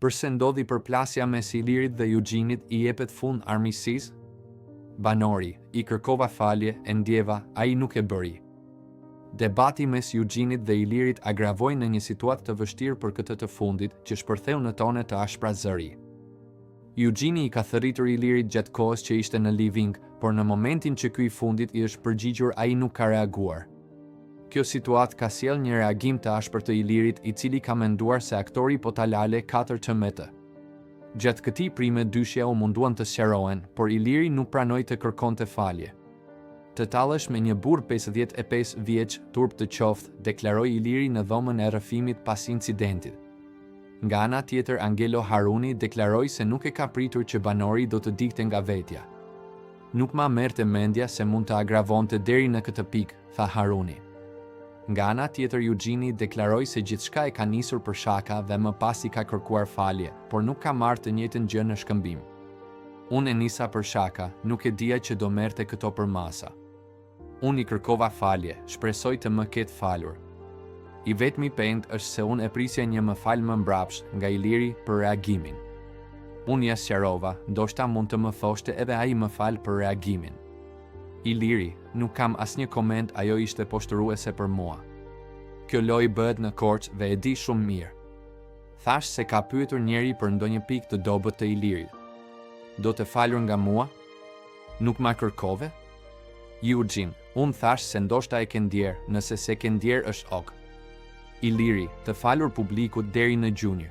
Përse ndodhi përplasja mes Ilirit dhe Eugenit I jepet fund armiqësisë? Banori, I kërkova falje, e ndjeva, ai nuk e bëri. Debati mes Eugenit dhe Ilirit agravoi në një situatë të vështirë për këtë të fundit, që shpërtheu në tone të ashpra zëri. Eugeni I ka thërritur Ilirit gjatë kohës që ishte në living, por në momentin që ky I fundit I është përgjigjur, ai nuk ka reaguar. Kjo situatë ka sjell një reagim të ashpër të Ilirit, I cili ka menduar se aktori po ta lale 4 të metë. Gjatë këtij prime dyshja u munduan të sqarohen, por Iliri nuk pranoi të kërkonte falje. Të tallesh me një burr 55 vjeç, turp të qoftë, deklaroi Iliri në dhomën e rrëfimit pas incidentit. Nga ana tjetër, Angelo Haruni deklaroi se nuk e ka pritur që banori do të dikte nga vetja. Nuk ma merrte mendja se mund të agravonte deri në këtë pikë, tha Haruni. Nga ana tjetër, Eugeni deklaroi se gjithçka e ka nisur për shaka dhe më pas I ka kërkuar falje, por nuk ka marrë të njëjtën gjë në shkëmbim. Unë e nisa për shaka, nuk e dija që do merrte këto për masa. Unë I kërkova falje, shpresoj të më ketë falur. I vetmi pend është se unë e prisja një më fal më mbrapsht nga Iliri për reagimin. Unë ja sqarova, ndoshta mund të më thoshte edhe ai më fal për reagimin. Iliri, nuk kam asnjë koment, ajo ishte poshtëruese për mua. Kjo lojë bëhet në korç dhe e di shumë mirë. Thash se ka pyetur njeri për ndonjë pikë të dobët të Ilirit. Do të falur nga mua? Nuk ma kërkove? Eugene, unë thash se ndoshta e ke ndjer, nëse se ke ndjer është ok. Iliri, të falur publikut deri në gjunjë.